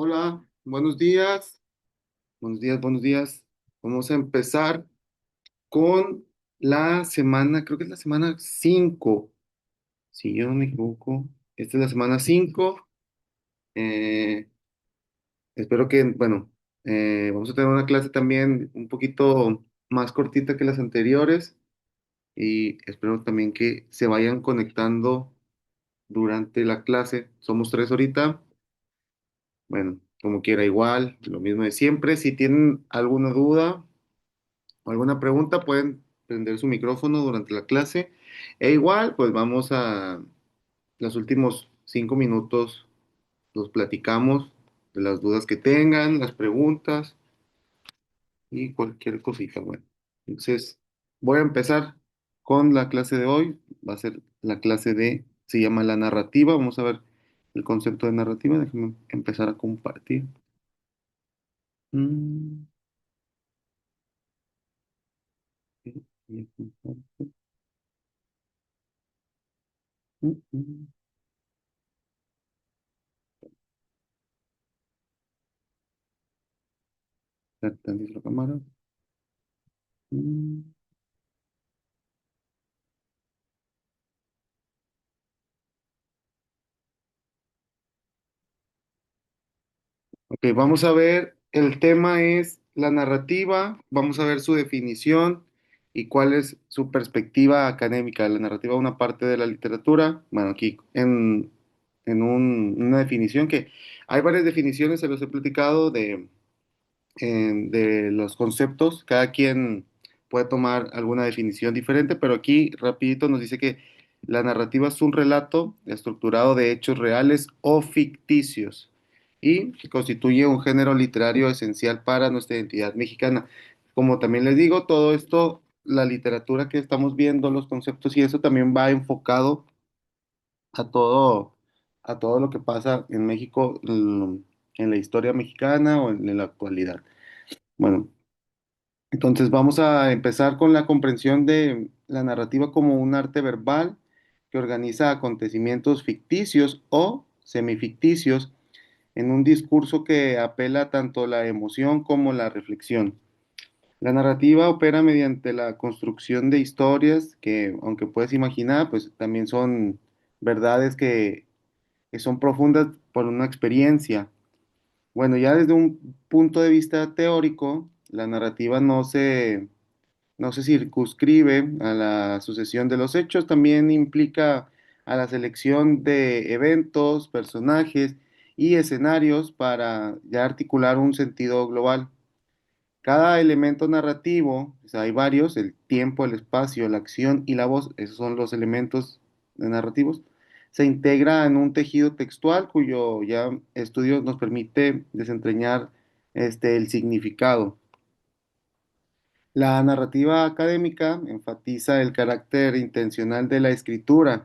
Hola, buenos días, buenos días, buenos días. Vamos a empezar con la semana, creo que es la semana 5, si yo no me equivoco. Esta es la semana 5. Eh, Espero que, bueno, vamos a tener una clase también un poquito más cortita que las anteriores y espero también que se vayan conectando durante la clase. Somos tres ahorita. Bueno, como quiera, igual, lo mismo de siempre. Si tienen alguna duda o alguna pregunta, pueden prender su micrófono durante la clase. E igual, pues vamos a los últimos 5 minutos, los platicamos de las dudas que tengan, las preguntas y cualquier cosita. Bueno, entonces voy a empezar con la clase de hoy. Va a ser la clase se llama la narrativa. Vamos a ver el concepto de narrativa. Déjenme empezar a compartir. Mm, Tantito la cámara. Mm. Ok, vamos a ver, el tema es la narrativa, vamos a ver su definición y cuál es su perspectiva académica. La narrativa es una parte de la literatura, bueno, aquí una definición que hay varias definiciones, se los he platicado de los conceptos, cada quien puede tomar alguna definición diferente, pero aquí rapidito nos dice que la narrativa es un relato estructurado de hechos reales o ficticios y que constituye un género literario esencial para nuestra identidad mexicana. Como también les digo, todo esto, la literatura que estamos viendo, los conceptos y eso también va enfocado a a todo lo que pasa en México, en la historia mexicana o en la actualidad. Bueno, entonces vamos a empezar con la comprensión de la narrativa como un arte verbal que organiza acontecimientos ficticios o semificticios en un discurso que apela tanto a la emoción como la reflexión. La narrativa opera mediante la construcción de historias que, aunque puedes imaginar, pues también son verdades que son profundas por una experiencia. Bueno, ya desde un punto de vista teórico, la narrativa no se circunscribe a la sucesión de los hechos, también implica a la selección de eventos, personajes y escenarios para ya articular un sentido global. Cada elemento narrativo, o sea, hay varios, el tiempo, el espacio, la acción y la voz, esos son los elementos narrativos, se integra en un tejido textual cuyo ya estudio nos permite desentrañar el significado. La narrativa académica enfatiza el carácter intencional de la escritura.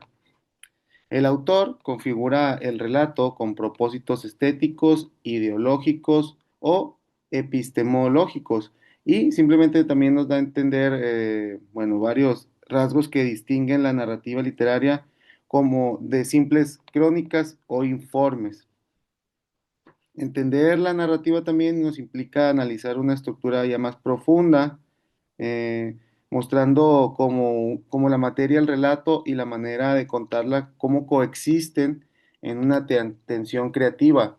El autor configura el relato con propósitos estéticos, ideológicos o epistemológicos y simplemente también nos da a entender, bueno, varios rasgos que distinguen la narrativa literaria como de simples crónicas o informes. Entender la narrativa también nos implica analizar una estructura ya más profunda, eh, mostrando cómo la materia, el relato y la manera de contarla, cómo coexisten en una tensión creativa.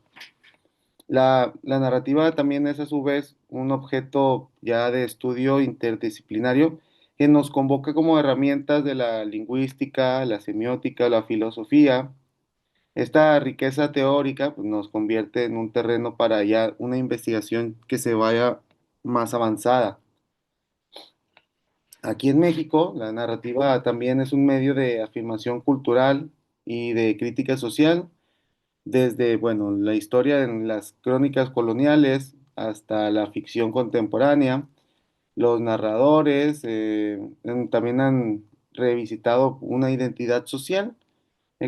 La narrativa también es a su vez un objeto ya de estudio interdisciplinario que nos convoca como herramientas de la lingüística, la semiótica, la filosofía. Esta riqueza teórica pues, nos convierte en un terreno para ya una investigación que se vaya más avanzada. Aquí en México, la narrativa también es un medio de afirmación cultural y de crítica social, desde, bueno, la historia en las crónicas coloniales hasta la ficción contemporánea. Los narradores también han revisitado una identidad social,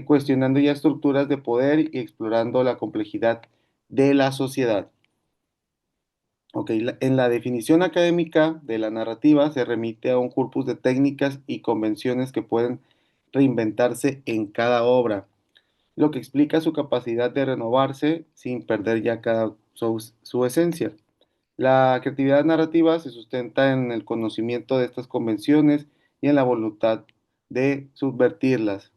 cuestionando ya estructuras de poder y explorando la complejidad de la sociedad. Ok, en la definición académica de la narrativa se remite a un corpus de técnicas y convenciones que pueden reinventarse en cada obra. lo que explica su capacidad de renovarse sin perder ya su esencia. La creatividad narrativa se sustenta en el conocimiento de estas convenciones y en la voluntad de subvertirlas.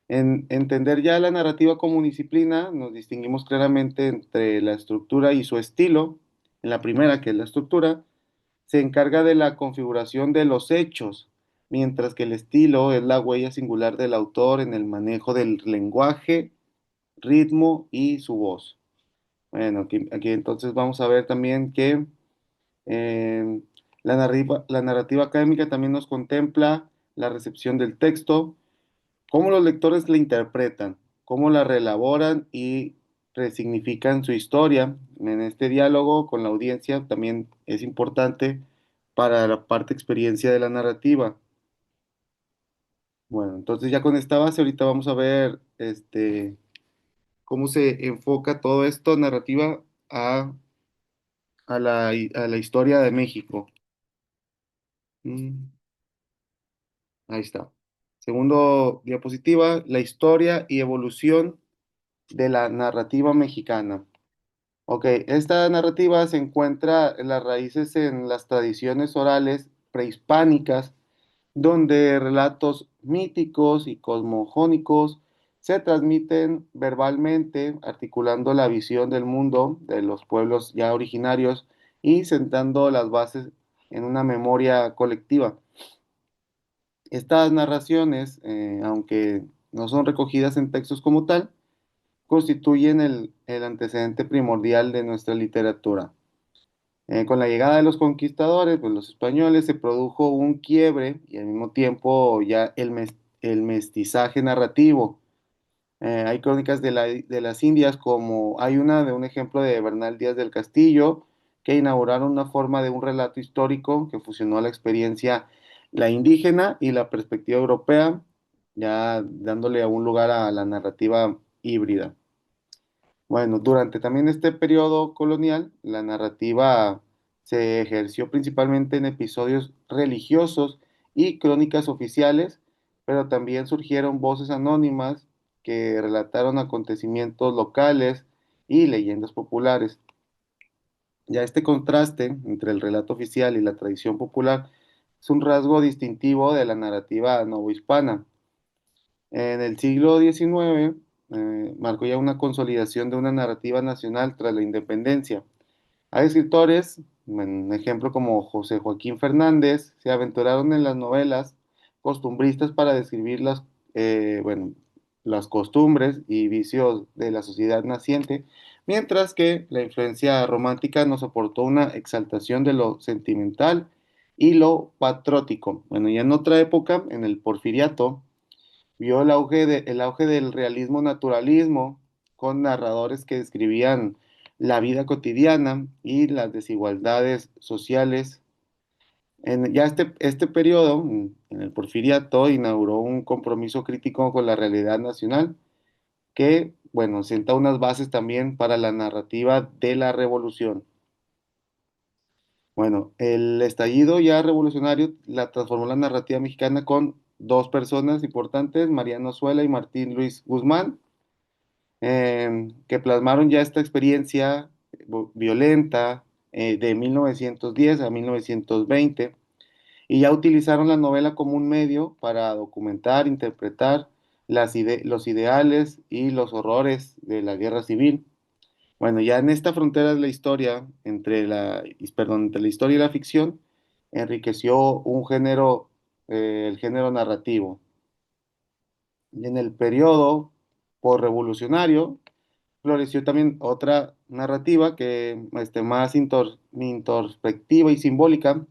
En entender ya la narrativa como disciplina, nos distinguimos claramente entre la estructura y su estilo. En la primera, que es la estructura, se encarga de la configuración de los hechos, mientras que el estilo es la huella singular del autor en el manejo del lenguaje, ritmo y su voz. Bueno, aquí entonces vamos a ver también que eh, la narrativa académica también nos contempla la recepción del texto, cómo los lectores la interpretan, cómo la reelaboran y resignifican su historia. En este diálogo con la audiencia también es importante para la parte experiencia de la narrativa. Bueno, entonces ya con esta base ahorita vamos a ver cómo se enfoca todo esto narrativa a, a la historia de México. Mm, ahí está. Segundo diapositiva, la historia y evolución de la narrativa mexicana. Ok, esta narrativa se encuentra en las raíces en las tradiciones orales prehispánicas, donde relatos míticos y cosmogónicos se transmiten verbalmente, articulando la visión del mundo de los pueblos ya originarios y sentando las bases en una memoria colectiva. Estas narraciones, aunque no son recogidas en textos como tal, constituyen el antecedente primordial de nuestra literatura. Con la llegada de los conquistadores, pues los españoles, se produjo un quiebre y al mismo tiempo ya el mestizaje narrativo. Hay crónicas de las Indias, como hay una de un ejemplo de Bernal Díaz del Castillo, que inauguraron una forma de un relato histórico que fusionó la experiencia, la indígena y la perspectiva europea, ya dándole un lugar a la narrativa híbrida. Bueno, durante también este periodo colonial, la narrativa se ejerció principalmente en episodios religiosos y crónicas oficiales, pero también surgieron voces anónimas que relataron acontecimientos locales y leyendas populares. Ya este contraste entre el relato oficial y la tradición popular es un rasgo distintivo de la narrativa novohispana. En el siglo XIX marcó ya una consolidación de una narrativa nacional tras la independencia. Hay escritores, un ejemplo como José Joaquín Fernández, se aventuraron en las novelas costumbristas para describir bueno, las costumbres y vicios de la sociedad naciente, mientras que la influencia romántica nos aportó una exaltación de lo sentimental y lo patriótico. Bueno, ya en otra época, en el Porfiriato, vio el auge del realismo naturalismo con narradores que describían la vida cotidiana y las desigualdades sociales. Ya este periodo, en el Porfiriato, inauguró un compromiso crítico con la realidad nacional que, bueno, sienta unas bases también para la narrativa de la revolución. Bueno, el estallido ya revolucionario la transformó la narrativa mexicana con dos personas importantes, Mariano Zuela y Martín Luis Guzmán, que plasmaron ya esta experiencia violenta de 1910 a 1920 y ya utilizaron la novela como un medio para documentar, interpretar los ideales y los horrores de la guerra civil. Bueno, ya en esta frontera de la historia, entre la historia y la ficción, enriqueció un género, el género narrativo. Y en el periodo postrevolucionario, floreció también otra narrativa que más introspectiva y simbólica,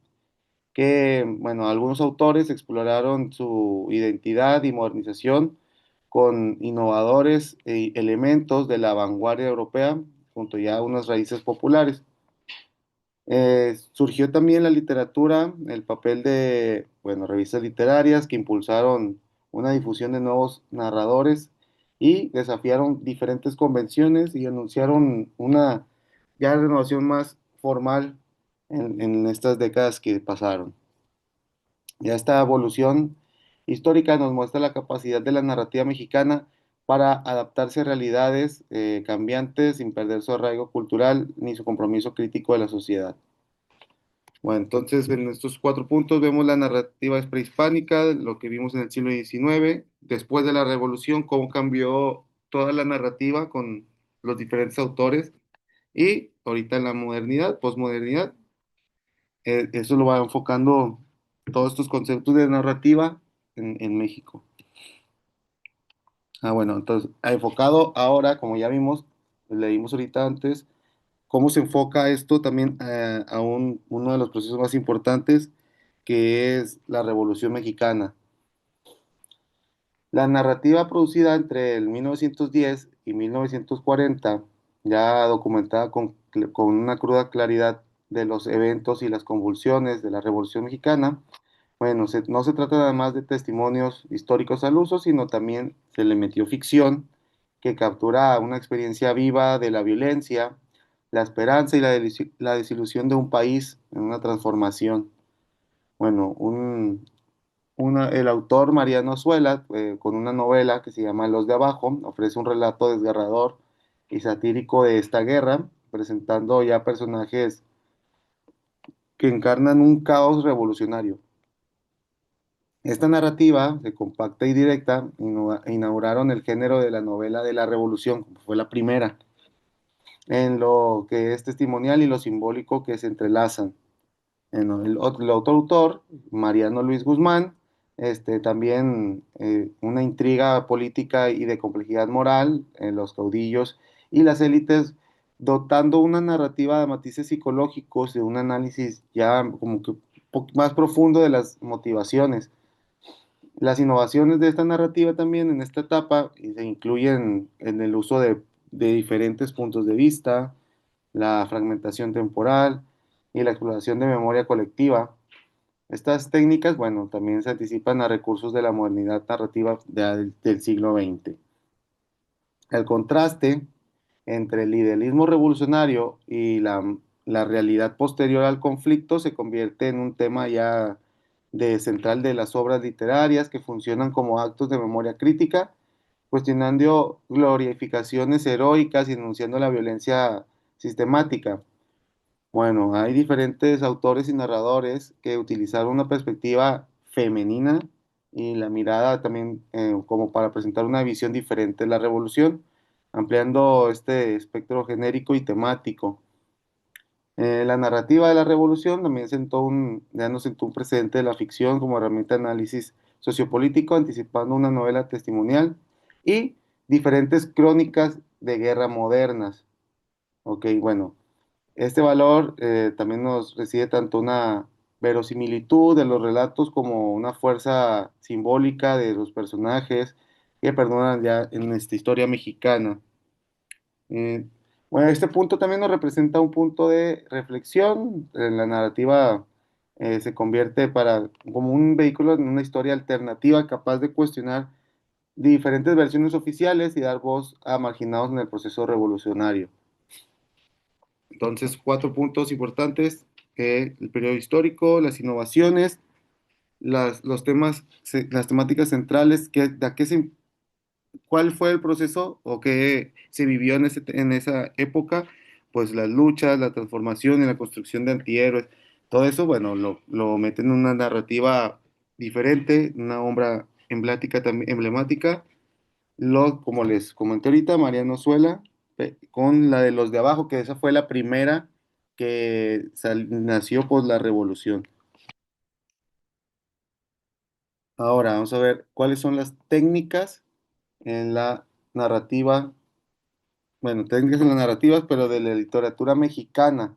que, bueno, algunos autores exploraron su identidad y modernización con innovadores elementos de la vanguardia europea, junto ya a unas raíces populares. Surgió también la literatura, el papel de, bueno, revistas literarias que impulsaron una difusión de nuevos narradores y desafiaron diferentes convenciones y anunciaron una ya renovación más formal en estas décadas que pasaron. Ya esta evolución histórica nos muestra la capacidad de la narrativa mexicana para adaptarse a realidades cambiantes sin perder su arraigo cultural ni su compromiso crítico de la sociedad. Bueno, entonces en estos cuatro puntos vemos la narrativa prehispánica, lo que vimos en el siglo XIX, después de la Revolución, cómo cambió toda la narrativa con los diferentes autores y ahorita en la modernidad, posmodernidad, eso lo va enfocando todos estos conceptos de narrativa en México. Ah, bueno, entonces, enfocado ahora, como ya vimos, leímos ahorita antes, cómo se enfoca esto también a uno de los procesos más importantes, que es la Revolución Mexicana. La narrativa producida entre el 1910 y 1940, ya documentada con una cruda claridad de los eventos y las convulsiones de la Revolución Mexicana, bueno, no se trata nada más de testimonios históricos al uso, sino también se le metió ficción que captura una experiencia viva de la violencia, la esperanza y la desilusión de un país en una transformación. Bueno, el autor Mariano Azuela, con una novela que se llama Los de Abajo, ofrece un relato desgarrador y satírico de esta guerra, presentando ya personajes que encarnan un caos revolucionario. Esta narrativa, de compacta y directa, inauguraron el género de la novela de la Revolución, como fue la primera, en lo que es testimonial y lo simbólico que se entrelazan. El otro autor, Mariano Luis Guzmán, también una intriga política y de complejidad moral en los caudillos y las élites, dotando una narrativa de matices psicológicos, de un análisis ya como que más profundo de las motivaciones. Las innovaciones de esta narrativa también en esta etapa se incluyen en el uso de diferentes puntos de vista, la fragmentación temporal y la exploración de memoria colectiva. Estas técnicas, bueno, también se anticipan a recursos de la modernidad narrativa del siglo XX. El contraste entre el idealismo revolucionario y la realidad posterior al conflicto se convierte en un tema ya de central de las obras literarias que funcionan como actos de memoria crítica, cuestionando glorificaciones heroicas y denunciando la violencia sistemática. Bueno, hay diferentes autores y narradores que utilizaron una perspectiva femenina y la mirada también como para presentar una visión diferente de la revolución, ampliando este espectro genérico y temático. La narrativa de la revolución también ya nos sentó un precedente de la ficción como herramienta de análisis sociopolítico, anticipando una novela testimonial y diferentes crónicas de guerra modernas. Ok, bueno. Este valor también nos reside tanto una verosimilitud de los relatos como una fuerza simbólica de los personajes que perduran ya en esta historia mexicana. Eh, bueno, este punto también nos representa un punto de reflexión. La narrativa se convierte como un vehículo en una historia alternativa capaz de cuestionar diferentes versiones oficiales y dar voz a marginados en el proceso revolucionario. Entonces, cuatro puntos importantes, el periodo histórico, las innovaciones, los temas, las temáticas centrales, cuál fue el proceso o qué se vivió en esa época, pues las luchas, la transformación y la construcción de antihéroes, todo eso, bueno, lo meten en una narrativa diferente, una obra emblemática, como les comenté ahorita, Mariano Suela, con la de Los de Abajo, que esa fue la primera que nació por la revolución. Ahora vamos a ver cuáles son las técnicas en la narrativa, bueno, técnicas en las narrativas, pero de la literatura mexicana.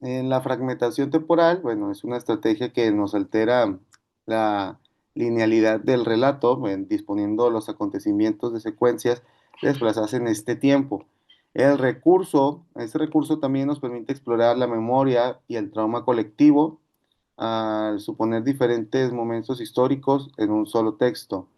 En la fragmentación temporal, bueno, es una estrategia que nos altera la linealidad del relato, disponiendo los acontecimientos de secuencias desplazadas en este tiempo. Este recurso también nos permite explorar la memoria y el trauma colectivo al suponer diferentes momentos históricos en un solo texto.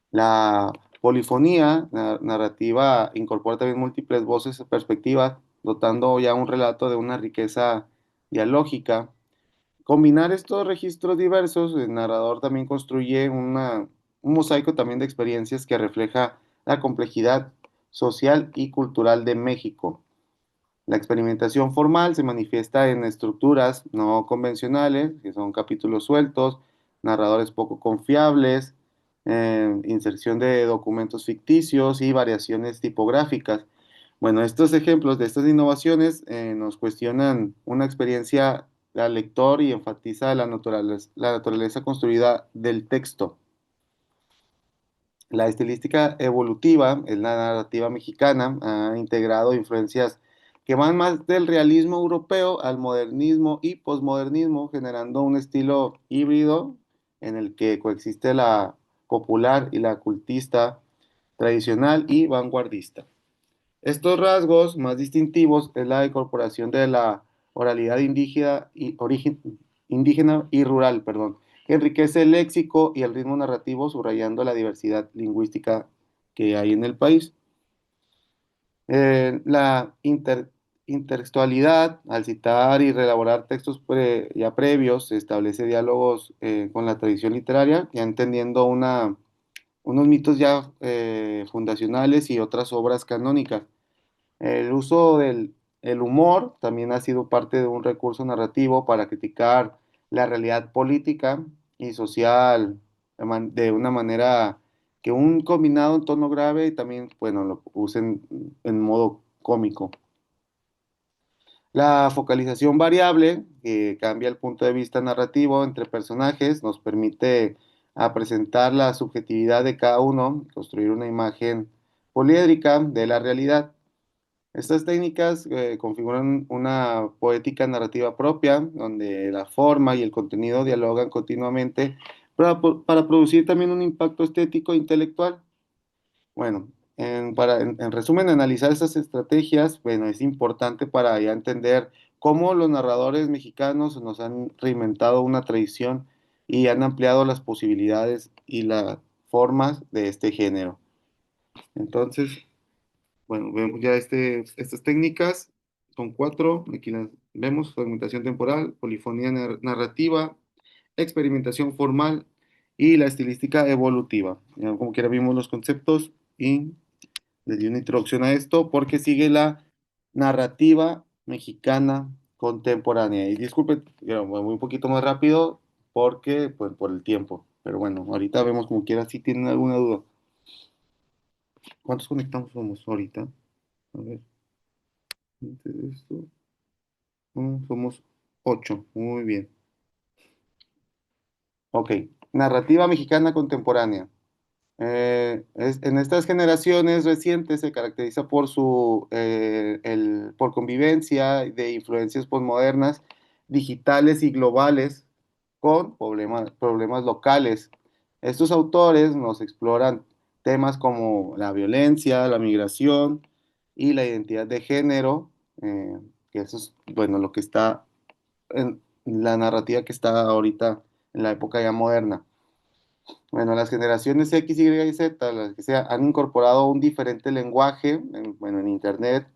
La polifonía narrativa incorpora también múltiples voces y perspectivas, dotando ya un relato de una riqueza dialógica. Combinar estos registros diversos, el narrador también construye una un mosaico también de experiencias que refleja la complejidad social y cultural de México. La experimentación formal se manifiesta en estructuras no convencionales, que son capítulos sueltos, narradores poco confiables, inserción de documentos ficticios y variaciones tipográficas. Bueno, estos ejemplos de estas innovaciones nos cuestionan una experiencia al lector y enfatiza la naturaleza construida del texto. La estilística evolutiva en la narrativa mexicana ha integrado influencias que van más del realismo europeo al modernismo y posmodernismo, generando un estilo híbrido en el que coexiste la popular y la cultista, tradicional y vanguardista. Estos rasgos más distintivos es la incorporación de la oralidad indígena y rural, perdón, que enriquece el léxico y el ritmo narrativo, subrayando la diversidad lingüística que hay en el país. La intertextualidad, al citar y reelaborar textos ya previos, se establece diálogos con la tradición literaria, ya entendiendo unos mitos ya fundacionales y otras obras canónicas. El uso del el humor también ha sido parte de un recurso narrativo para criticar la realidad política y social de una manera que un combinado en tono grave y también, bueno, lo usen en modo cómico. La focalización variable, que cambia el punto de vista narrativo entre personajes, nos permite presentar la subjetividad de cada uno, construir una imagen poliédrica de la realidad. Estas técnicas configuran una poética narrativa propia, donde la forma y el contenido dialogan continuamente para producir también un impacto estético e intelectual. Bueno, en resumen, analizar estas estrategias, bueno, es importante para ya entender cómo los narradores mexicanos nos han reinventado una tradición y han ampliado las posibilidades y las formas de este género. Entonces, bueno, vemos ya estas técnicas, son cuatro, aquí las vemos: fragmentación temporal, polifonía narrativa, experimentación formal y la estilística evolutiva. Ya, como quiera vimos los conceptos y les di una introducción a esto porque sigue la narrativa mexicana contemporánea. Y disculpe, voy un poquito más rápido porque, pues, por el tiempo. Pero bueno, ahorita vemos como quiera si tienen alguna duda. ¿Cuántos conectamos somos ahorita? A ver, antes de esto. Somos ocho. Muy bien. Ok. Narrativa mexicana contemporánea. En estas generaciones recientes se caracteriza por por convivencia de influencias postmodernas, digitales y globales con problemas locales. Estos autores nos exploran temas como la violencia, la migración y la identidad de género, que eso es, bueno, lo que está en la narrativa que está ahorita en la época ya moderna. Bueno, las generaciones X, Y y Z, las que sea, han incorporado un diferente lenguaje, bueno, en Internet,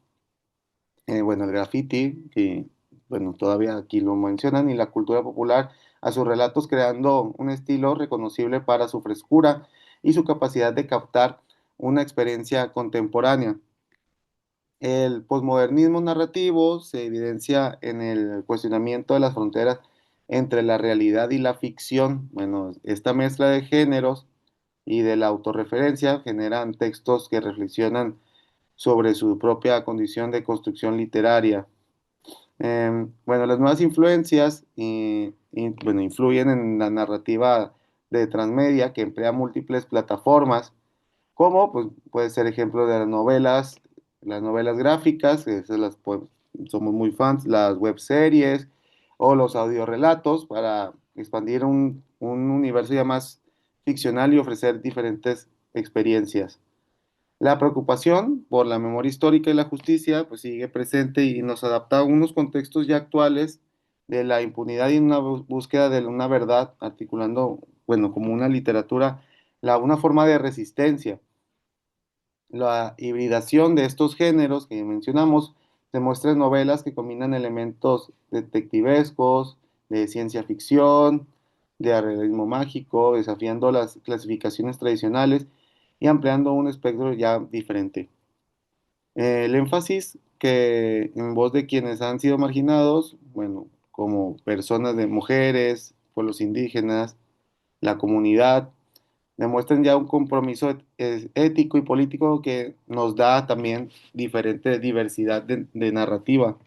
bueno, el graffiti, que, bueno, todavía aquí lo mencionan, y la cultura popular a sus relatos, creando un estilo reconocible para su frescura y su capacidad de captar una experiencia contemporánea. El posmodernismo narrativo se evidencia en el cuestionamiento de las fronteras entre la realidad y la ficción. Bueno, esta mezcla de géneros y de la autorreferencia generan textos que reflexionan sobre su propia condición de construcción literaria. Bueno, las nuevas influencias bueno, influyen en la narrativa de transmedia que emplea múltiples plataformas, como pues, puede ser ejemplo de las novelas gráficas, que esas somos muy fans, las web series o los audiorelatos para expandir un universo ya más ficcional y ofrecer diferentes experiencias. La preocupación por la memoria histórica y la justicia pues sigue presente y nos adapta a unos contextos ya actuales de la impunidad y una búsqueda de una verdad, articulando, bueno, como una literatura, una forma de resistencia. La hibridación de estos géneros que mencionamos se muestra en novelas que combinan elementos detectivescos, de ciencia ficción, de realismo mágico, desafiando las clasificaciones tradicionales y ampliando un espectro ya diferente. El énfasis que en voz de quienes han sido marginados, bueno, como personas de mujeres, pueblos indígenas, la comunidad, demuestran ya un compromiso ético y político que nos da también diferente diversidad de narrativa.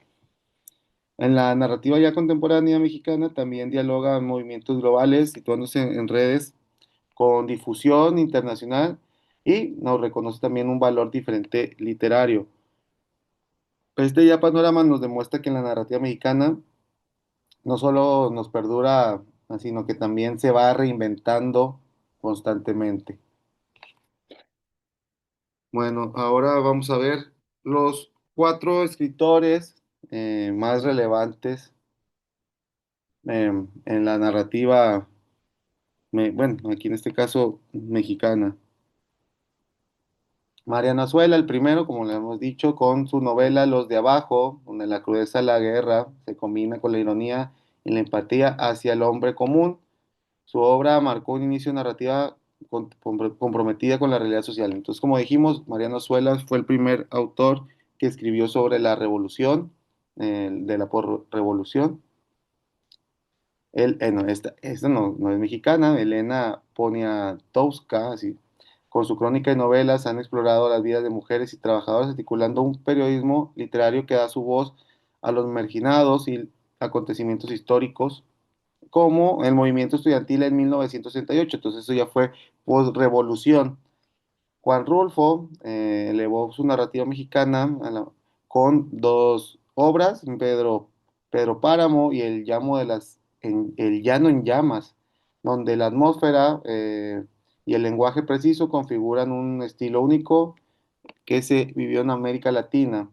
En la narrativa ya contemporánea mexicana también dialoga movimientos globales, situándose en redes con difusión internacional y nos reconoce también un valor diferente literario. Este ya panorama nos demuestra que la narrativa mexicana no solo nos perdura, sino que también se va reinventando constantemente. Bueno, ahora vamos a ver los cuatro escritores más relevantes en la narrativa, bueno, aquí en este caso mexicana. Mariano Azuela, el primero, como le hemos dicho, con su novela Los de Abajo, donde la crudeza de la guerra se combina con la ironía y la empatía hacia el hombre común. Su obra marcó un inicio narrativa comprometida con la realidad social. Entonces, como dijimos, Mariano Azuela fue el primer autor que escribió sobre la revolución, de la revolución. No, esta no es mexicana, Elena Poniatowska, así, con su crónica y novelas han explorado las vidas de mujeres y trabajadores, articulando un periodismo literario que da su voz a los marginados y acontecimientos históricos, como el movimiento estudiantil en 1968. Entonces, eso ya fue post-revolución. Juan Rulfo elevó su narrativa mexicana con dos obras, Pedro Páramo y El Llano en Llamas, donde la atmósfera y el lenguaje preciso configuran un estilo único que se vivió en América Latina.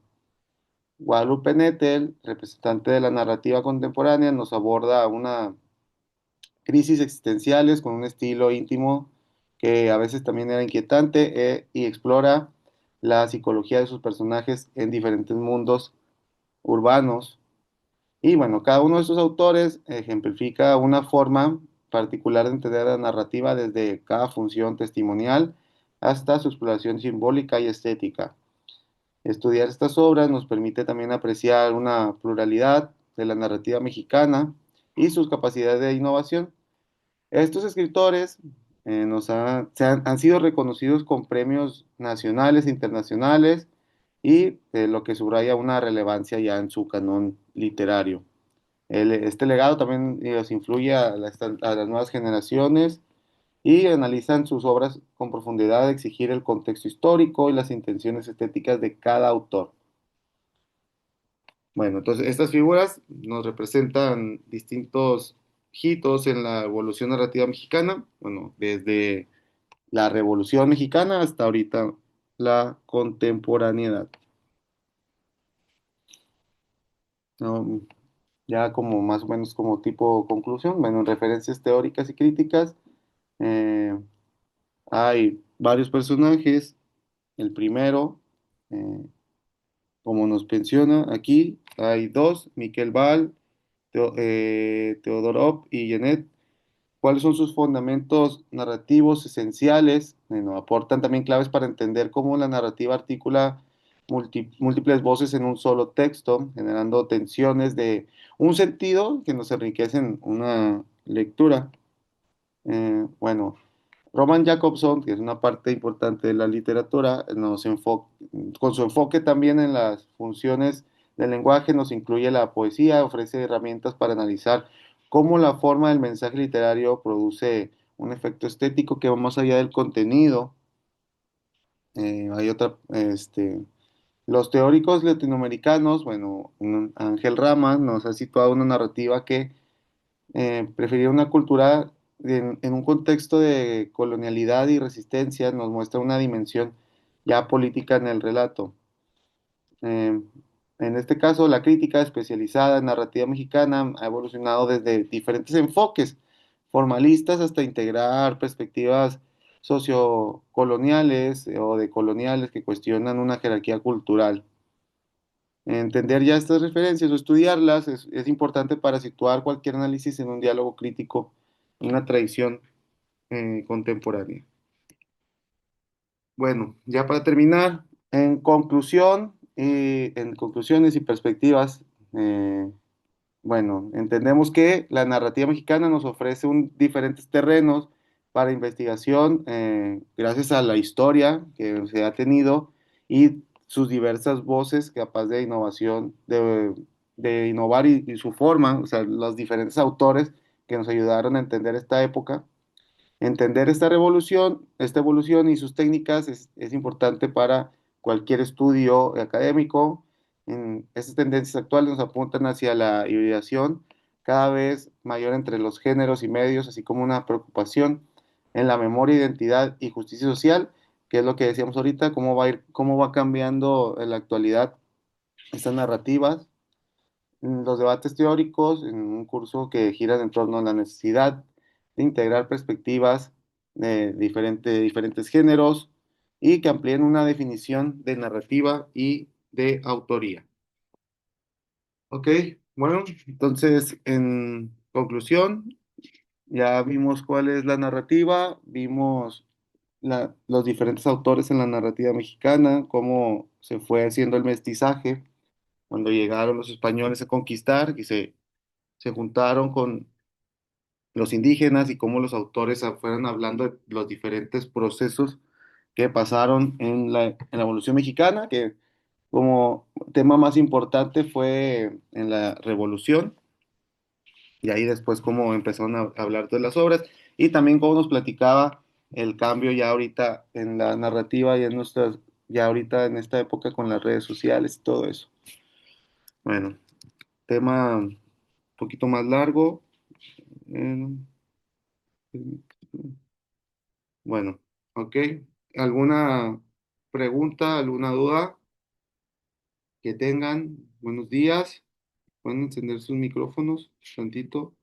Guadalupe Nettel, representante de la narrativa contemporánea, nos aborda una crisis existenciales con un estilo íntimo que a veces también era inquietante y explora la psicología de sus personajes en diferentes mundos urbanos. Y bueno, cada uno de estos autores ejemplifica una forma particular de entender la narrativa desde cada función testimonial hasta su exploración simbólica y estética. Estudiar estas obras nos permite también apreciar una pluralidad de la narrativa mexicana y sus capacidades de innovación. Estos escritores han sido reconocidos con premios nacionales e internacionales y lo que subraya una relevancia ya en su canon literario. Este legado también los influye a las nuevas generaciones y analizan sus obras con profundidad, de exigir el contexto histórico y las intenciones estéticas de cada autor. Bueno, entonces estas figuras nos representan distintos hitos en la evolución narrativa mexicana, bueno, desde la Revolución Mexicana hasta ahorita la contemporaneidad, ¿no? Ya como más o menos como tipo conclusión, bueno, en referencias teóricas y críticas, eh, hay varios personajes. El primero, eh, como nos menciona aquí, hay dos, Miquel Val, Teodorov y Genet. ¿Cuáles son sus fundamentos narrativos esenciales? Bueno, aportan también claves para entender cómo la narrativa articula múltiples voces en un solo texto, generando tensiones de un sentido que nos enriquecen una lectura. Bueno, Roman Jacobson, que es una parte importante de la literatura, con su enfoque también en las funciones del lenguaje, nos incluye la poesía, ofrece herramientas para analizar cómo la forma del mensaje literario produce un efecto estético que va más allá del contenido. Hay otra, los teóricos latinoamericanos, bueno, Ángel Rama nos ha situado una narrativa que preferir una cultura en un contexto de colonialidad y resistencia nos muestra una dimensión ya política en el relato. Eh, en este caso, la crítica especializada en narrativa mexicana ha evolucionado desde diferentes enfoques, formalistas hasta integrar perspectivas sociocoloniales o decoloniales que cuestionan una jerarquía cultural. Entender ya estas referencias o estudiarlas es importante para situar cualquier análisis en un diálogo crítico una tradición contemporánea. Bueno, ya para terminar, en conclusiones y perspectivas, bueno, entendemos que la narrativa mexicana nos ofrece diferentes terrenos para investigación gracias a la historia que se ha tenido y sus diversas voces capaz de innovación, de innovar y su forma, o sea, los diferentes autores que nos ayudaron a entender esta época. Entender esta evolución y sus técnicas es importante para cualquier estudio académico. Estas tendencias actuales nos apuntan hacia la hibridación cada vez mayor entre los géneros y medios, así como una preocupación en la memoria, identidad y justicia social, que es lo que decíamos ahorita, cómo va cambiando en la actualidad estas narrativas, los debates teóricos en un curso que gira en torno a la necesidad de integrar perspectivas de diferentes géneros y que amplíen una definición de narrativa y de autoría. Ok, bueno, entonces en conclusión, ya vimos cuál es la narrativa, vimos los diferentes autores en la narrativa mexicana, cómo se fue haciendo el mestizaje cuando llegaron los españoles a conquistar y se juntaron con los indígenas y cómo los autores fueron hablando de los diferentes procesos que pasaron en la Evolución Mexicana, que como tema más importante fue en la Revolución, y ahí después cómo empezaron a hablar de las obras, y también cómo nos platicaba el cambio ya ahorita en la narrativa y ya ahorita en esta época con las redes sociales y todo eso. Bueno, tema un poquito más largo. eh, Bueno, ok. ¿Alguna pregunta, alguna duda que tengan? Buenos días. Pueden encender sus micrófonos tantito,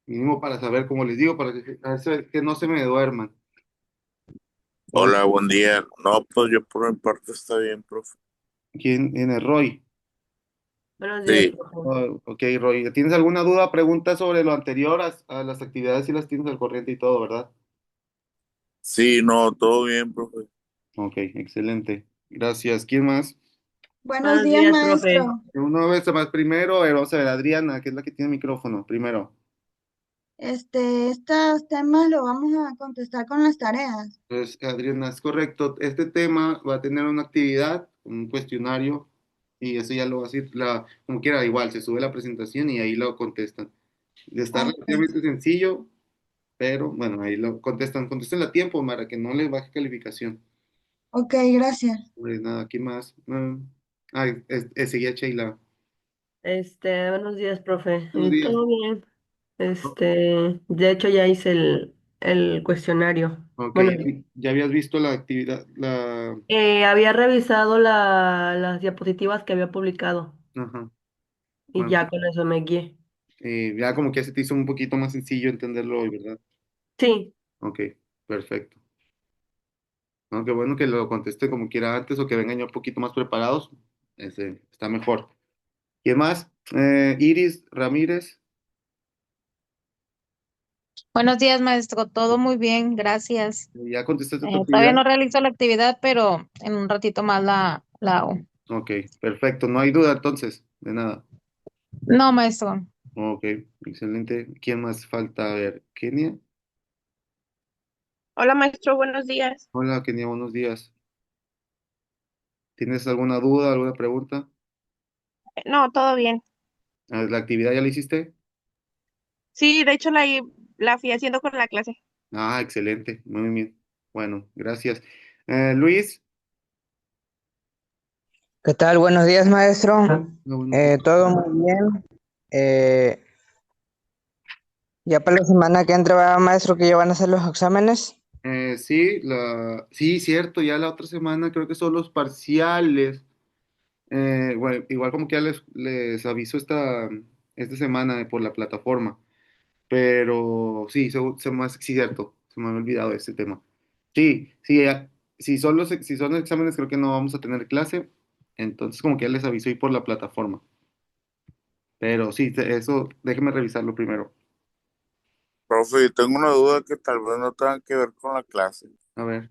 mínimo para saber, como les digo, para que no se me duerman. Hola, Hola, buen día. No, pues yo por mi parte está bien, profe. ¿quién en el Roy? Buenos días, Sí, profe. Oh, ok, Roy. ¿Tienes alguna duda, pregunta sobre lo anterior a las actividades y las tienes al corriente y todo, ¿verdad? sí, no, todo bien, profe. Ok, excelente. Gracias. ¿Quién más? Buenos Buenos días, días, profe. maestro. Una vez más primero, vamos a ver, Adriana, que es la que tiene micrófono, primero. Estos temas lo vamos a contestar con las tareas. Pues, Adriana, es correcto. Este tema va a tener una actividad, un cuestionario, y eso ya lo va a decir, como quiera, igual, se sube la presentación y ahí lo contestan. Está Ok, relativamente sencillo, pero bueno, ahí lo contestan. Contéstenla a tiempo para que no les baje calificación. ok, gracias. Pues nada, aquí más. Seguía Sheila. Buenos días, profe. Buenos días. ¿Todo bien? De hecho ya hice el cuestionario. Ok, Bueno, ya habías visto la actividad, había revisado las diapositivas que había publicado ajá, y bueno, ya con eso me guié. ya como que se te hizo un poquito más sencillo entenderlo hoy, ¿verdad? Sí, Ok, perfecto. No, qué bueno que lo conteste como quiera antes o que vengan ya un poquito más preparados. Está mejor. ¿Quién más? Iris Ramírez. Buenos días, maestro. Todo muy bien, gracias. ¿Ya contestaste tu Todavía actividad? no realizo la actividad, pero en un ratito más la hago. Ok, perfecto. No hay duda entonces, de nada. No, maestro. Ok, excelente. ¿Quién más falta? A ver, Kenia. Hola maestro, buenos días. Hola, Kenia, buenos días. ¿Tienes alguna duda, alguna pregunta? No, todo bien. ¿La actividad ya la hiciste? Sí, de hecho la fui haciendo con la clase. Ah, excelente. Muy bien. Bueno, gracias. Luis. ¿Qué tal? Buenos días, maestro. Buenos días. Todo muy bien. Eh, ya para la semana que entra, ¿verdad, maestro, que ya van a hacer los exámenes? Sí, sí, cierto, ya la otra semana creo que son los parciales. Bueno, igual como que ya les aviso esta semana por la plataforma, pero sí, sí, cierto, se me había olvidado ese tema. Sí, sí, si son los exámenes creo que no vamos a tener clase, entonces como que ya les aviso ahí por la plataforma, pero sí, eso déjeme revisarlo primero. Profe, tengo una duda que tal vez no tenga que ver con la clase. A ver.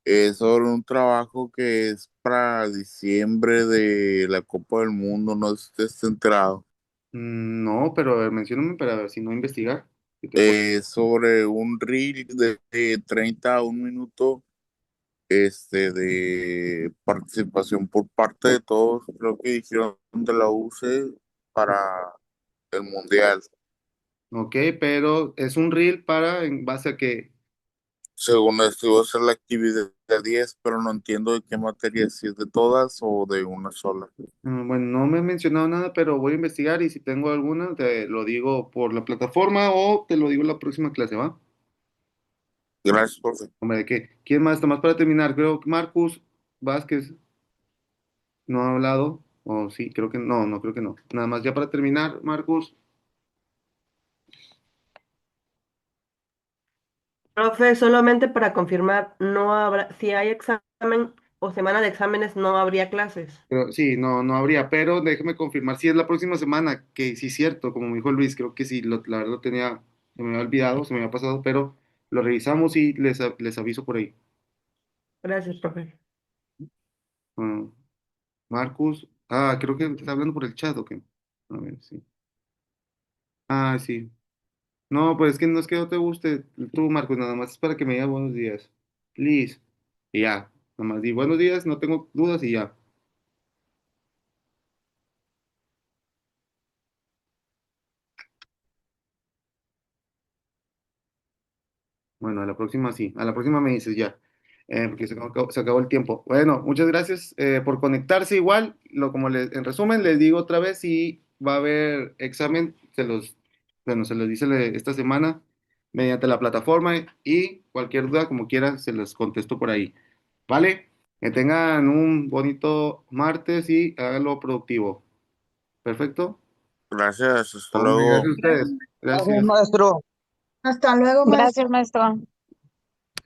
Es sobre un trabajo que es para diciembre de la Copa del Mundo, no sé si usted está enterado. No, pero a ver, mencióname para ver si no investigar. Si te puedo- Sobre un reel de 30 a un minuto de participación por parte de todos, creo que dijeron de la UCE para el Mundial. Ok, pero es un reel para en base a que, Según esto iba a ser la actividad de 10, pero no entiendo de qué materia, si es de todas o de una sola. bueno, no me he mencionado nada, pero voy a investigar y si tengo alguna, te lo digo por la plataforma o te lo digo en la próxima clase, ¿va? Gracias, profe. Hombre, ¿de qué? ¿Quién más? Nomás para terminar, creo que Marcus Vázquez no ha hablado, o sí, creo que no, no creo que no. Nada más ya para terminar, Marcus. Profe, solamente para confirmar, no habrá, si hay examen o semana de exámenes, no habría clases. Pero, sí, no, no habría, pero déjeme confirmar si es la próxima semana, que sí es cierto, como me dijo Luis, creo que sí, la verdad lo tenía, se me había olvidado, se me había pasado, pero lo revisamos y les aviso por ahí. Gracias, profe. Ah, Marcus, creo que está hablando por el chat, ¿o qué? A ver, sí. Sí. No, pues es que no es que no te guste tú, Marcus, nada más es para que me digas buenos días. Liz. Y ya, nada más di buenos días, no tengo dudas y ya. Bueno, a la próxima sí, a la próxima me dices ya, porque se acabó el tiempo. Bueno, muchas gracias por conectarse igual, en resumen les digo otra vez, si va a haber examen, bueno, se los dice esta semana mediante la plataforma y cualquier duda como quiera se les contesto por ahí, ¿vale? Que tengan un bonito martes y háganlo productivo. ¿Perfecto? Gracias, hasta Hombre, gracias a luego. ustedes. Gracias, Gracias. maestro. Hasta luego, maestro. Gracias, maestro.